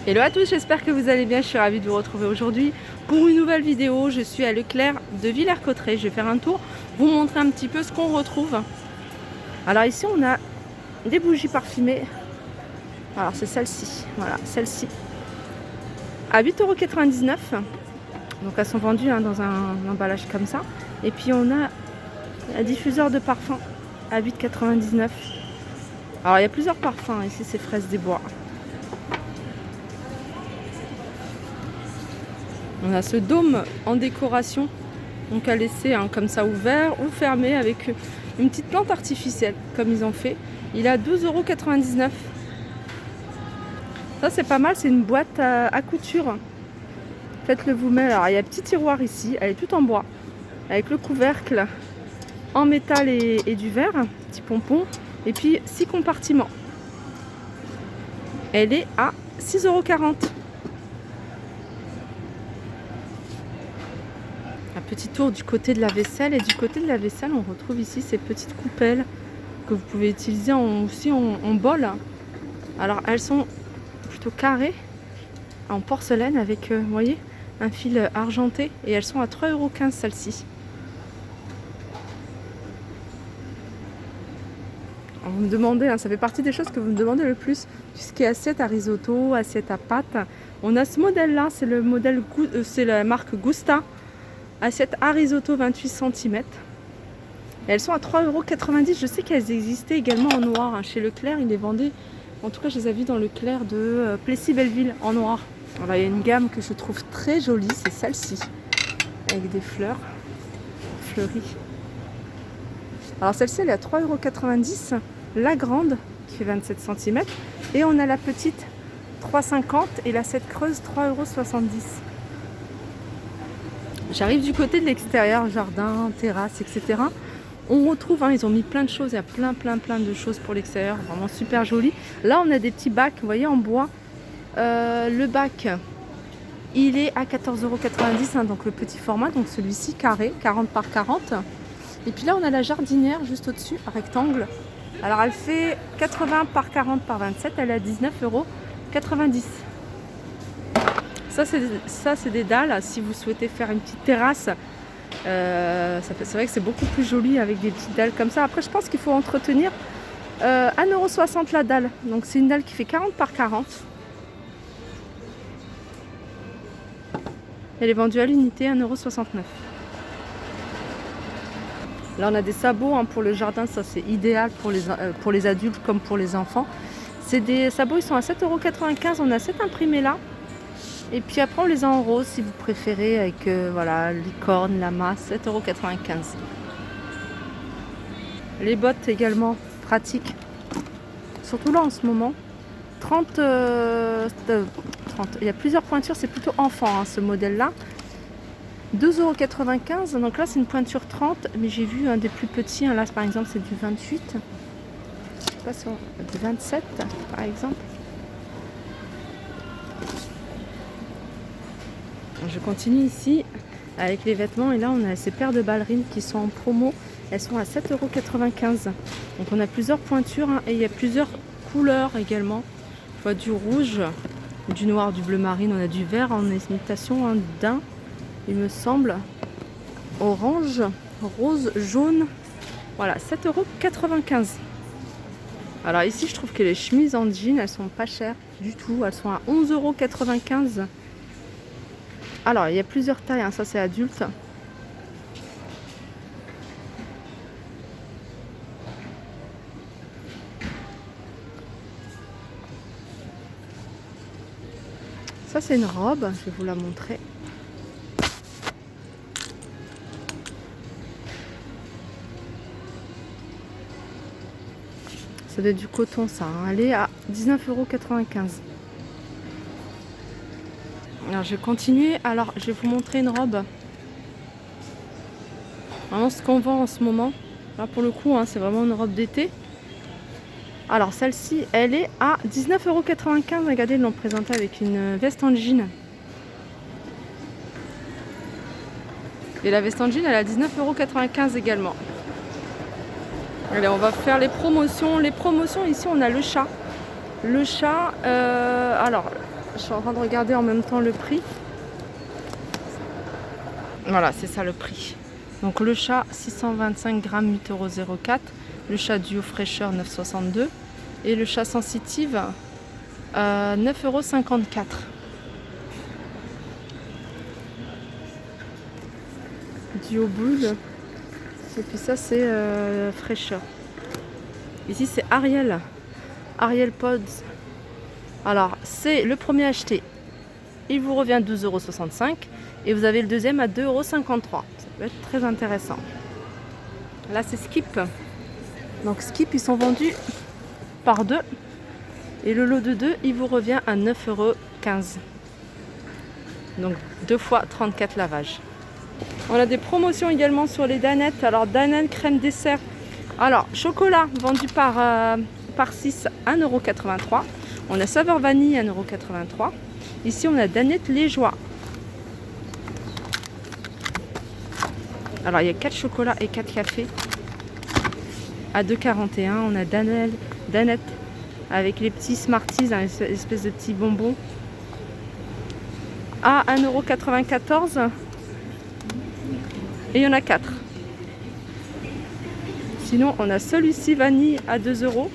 Hello à tous, j'espère que vous allez bien, je suis ravie de vous retrouver aujourd'hui pour une nouvelle vidéo. Je suis à Leclerc de Villers-Cotterêts, je vais faire un tour, vous montrer un petit peu ce qu'on retrouve. Alors ici on a des bougies parfumées, alors c'est celle-ci, voilà, celle-ci, à 8,99 €, donc elles sont vendues dans un emballage comme ça. Et puis on a un diffuseur de parfum à 8,99 €. Alors il y a plusieurs parfums, ici c'est Fraises des Bois. On a ce dôme en décoration, donc à laisser comme ça ouvert ou fermé avec une petite plante artificielle comme ils ont fait. Il est à 12,99 €. Ça c'est pas mal, c'est une boîte à couture. Faites-le vous-même. Alors il y a un petit tiroir ici, elle est toute en bois, avec le couvercle en métal et du verre, petit pompon, et puis 6 compartiments. Elle est à 6,40 €. Un petit tour du côté de la vaisselle, et du côté de la vaisselle on retrouve ici ces petites coupelles que vous pouvez utiliser aussi en bol. Alors elles sont plutôt carrées en porcelaine avec vous voyez, un fil argenté, et elles sont à 3,15 € celles-ci. Vous me demandez, ça fait partie des choses que vous me demandez le plus, tout ce qui est assiette à risotto, assiette à pâte. On a ce modèle là, c'est le modèle, c'est la marque Gusta. Assiette à risotto 28 cm. Et elles sont à 3,90 €. Je sais qu'elles existaient également en noir. Chez Leclerc, ils les vendaient. En tout cas, je les ai vues dans Leclerc de Plessis-Belleville en noir. Alors, il y a une gamme que je trouve très jolie, c'est celle-ci. Avec des fleurs fleuries. Alors, celle-ci, elle est à 3,90 €. La grande, qui fait 27 cm. Et on a la petite, 3,50 € et l'assiette creuse, 3,70 €. J'arrive du côté de l'extérieur, jardin, terrasse, etc. On retrouve, ils ont mis plein de choses, il y a plein de choses pour l'extérieur, vraiment super joli. Là, on a des petits bacs, vous voyez, en bois. Le bac, il est à 14,90 €, donc le petit format, donc celui-ci carré, 40 par 40. Et puis là, on a la jardinière juste au-dessus, rectangle. Alors, elle fait 80 par 40 par 27, elle est à 19,90 €. Ça c'est des dalles, si vous souhaitez faire une petite terrasse. C'est vrai que c'est beaucoup plus joli avec des petites dalles comme ça. Après je pense qu'il faut entretenir. 1,60 € la dalle. Donc c'est une dalle qui fait 40 par 40. Elle est vendue à l'unité, 1,69 €. Là on a des sabots pour le jardin, ça c'est idéal pour les adultes comme pour les enfants. C'est des sabots, ils sont à 7,95 €. On a 7 imprimés là. Et puis après on les a en rose si vous préférez, avec voilà, licorne, lama, 7,95 €. Les bottes également pratiques, surtout là en ce moment. 30, il y a plusieurs pointures, c'est plutôt enfant ce modèle là. 2,95 €, donc là c'est une pointure 30, mais j'ai vu un des plus petits, là par exemple c'est du 28, je sais pas si du 27 par exemple. Je continue ici avec les vêtements, et là on a ces paires de ballerines qui sont en promo, elles sont à 7,95 €. Donc on a plusieurs pointures et il y a plusieurs couleurs également. Je vois du rouge, du noir, du bleu marine, on a du vert en imitation d'un, il me semble, orange, rose, jaune. Voilà, 7,95 €. Alors ici je trouve que les chemises en jean, elles sont pas chères du tout, elles sont à 11,95 €. Alors, il y a plusieurs tailles, ça c'est adulte. Ça c'est une robe, je vais vous la montrer. Ça doit être du coton ça, elle est à 19,95 €. Alors je vais continuer, alors je vais vous montrer une robe. Vraiment ce qu'on vend en ce moment. Là pour le coup, c'est vraiment une robe d'été. Alors celle-ci, elle est à 19,95 €. Regardez, ils l'ont présentée avec une veste en jean. Et la veste en jean, elle est à 19,95 € également. Allez, on va faire les promotions. Les promotions, ici on a le chat. Le chat, alors Je suis en train de regarder en même temps le prix. Voilà, c'est ça le prix. Donc le chat 625 grammes 8,04 €. Le chat duo fraîcheur 9,62 € et le chat sensitive 9,54 €. Duo boule. Et puis ça c'est fraîcheur. Ici c'est Ariel. Ariel Pods. Alors c'est le premier acheté. Il vous revient 12,65 € et vous avez le deuxième à 2,53 €. Ça peut être très intéressant. Là c'est Skip. Donc Skip ils sont vendus par 2 et le lot de 2 il vous revient à 9,15 €. Donc 2 fois 34 lavages. On a des promotions également sur les danettes. Alors Danone crème dessert. Alors chocolat vendu par 6 1,83 €. On a saveur vanille 1,83 €. Ici on a Danette les joies. Alors il y a 4 chocolats et 4 cafés à 2,41 €. On a Danette avec les petits Smarties, hein, espèce de petits bonbons à 1,94 €. Et il y en a 4. Sinon on a celui-ci vanille à 2 €.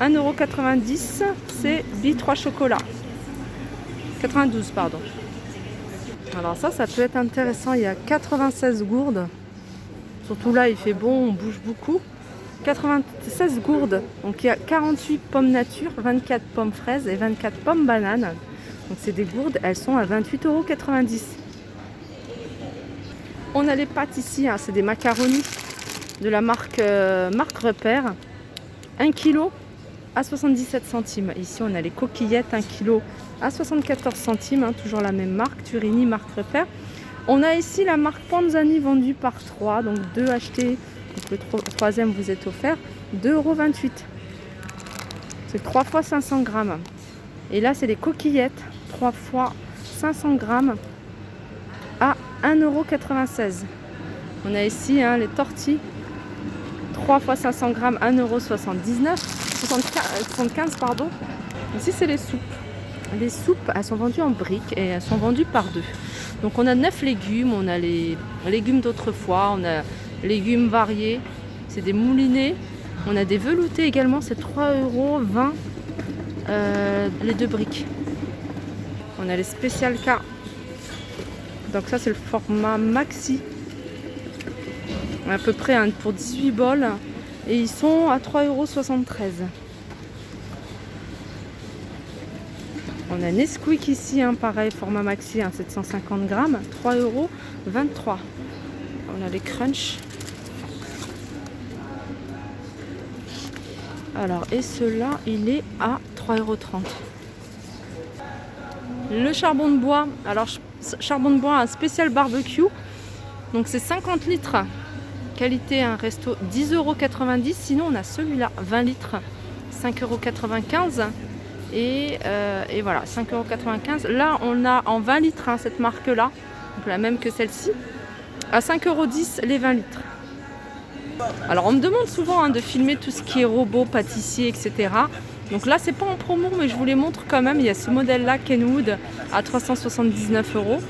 1,90 €, c'est B3 chocolat. 92 pardon. Alors ça peut être intéressant. Il y a 96 gourdes. Surtout là il fait bon, on bouge beaucoup. 96 gourdes. Donc il y a 48 pommes nature, 24 pommes fraises et 24 pommes bananes. Donc c'est des gourdes, elles sont à 28,90 €. On a les pâtes ici, hein, c'est des macaronis de la marque Repère. 1 kg à 77 centimes. Ici on a les coquillettes 1 kg à 74 centimes, hein, toujours la même marque, Turini, marque Repère. On a ici la marque Panzani vendue par 3, donc 2 achetés, donc le troisième vous est offert, 2,28 €. C'est 3 fois 500 grammes. Et là c'est les coquillettes, 3 fois 500 grammes à 1,96 €. On a ici hein, les tortilles, 3 fois 500 grammes, 1,75 €, pardon. Ici c'est les soupes. Les soupes, elles sont vendues en briques et elles sont vendues par 2. Donc on a 9 légumes, on a les légumes d'autrefois, on a légumes variés, c'est des moulinets. On a des veloutés également, c'est 3,20 € les 2 briques. On a les spécial K. Donc ça c'est le format maxi. À peu près hein, pour 18 bols. Et ils sont à 3,73 €. On a Nesquik ici, hein, pareil, format maxi, hein, 750 grammes, 3,23 €. On a les crunch. Alors, et cela, il est à 3,30 €. Le charbon de bois. Alors, charbon de bois, un spécial barbecue. Donc, c'est 50 litres. Qualité, un resto, 10,90 €. Sinon, on a celui-là, 20 litres, 5,95 €. Et voilà, 5,95 €. Là, on a en 20 litres hein, cette marque-là, donc la même que celle-ci, à 5,10 € les 20 litres. Alors, on me demande souvent hein, de filmer tout ce qui est robot, pâtissier, etc. Donc là, c'est pas en promo, mais je vous les montre quand même. Il y a ce modèle-là, Kenwood, à 379 €.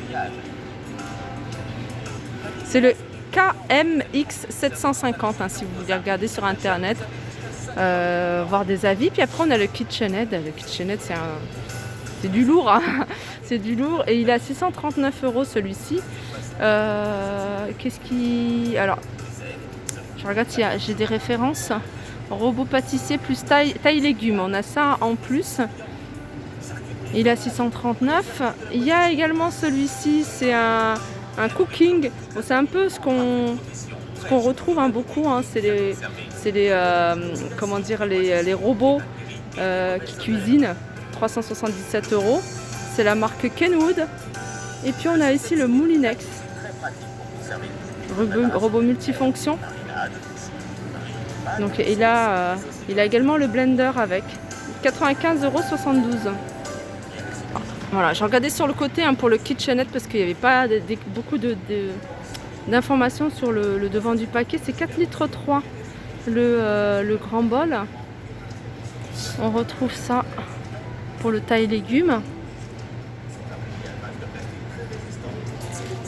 C'est le KMX 750, hein, si vous voulez regarder sur internet, voir des avis. Puis après on a le KitchenAid. Le KitchenAid c'est du lourd, hein. C'est du lourd et il est à 639 € celui-ci. Qu'est-ce qui... Alors, je regarde si j'ai des références. Robot pâtissier plus taille légumes. On a ça en plus. Il est à 639. Il y a également celui-ci, c'est un cooking. Bon, c'est un peu ce qu'on retrouve hein, beaucoup. Hein. C'est les comment dire, les robots qui cuisinent. 377 €. C'est la marque Kenwood. Et puis on a ici le Moulinex. Robot multifonction. Donc il a également le blender avec 95,72 €. Voilà, j'ai regardé sur le côté hein, pour le KitchenAid parce qu'il n'y avait pas beaucoup d'informations sur le devant du paquet. C'est 4,3 litres le grand bol. On retrouve ça pour le taille légumes.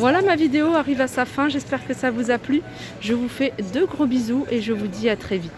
Voilà, ma vidéo arrive à sa fin. J'espère que ça vous a plu. Je vous fais de gros bisous et je vous dis à très vite.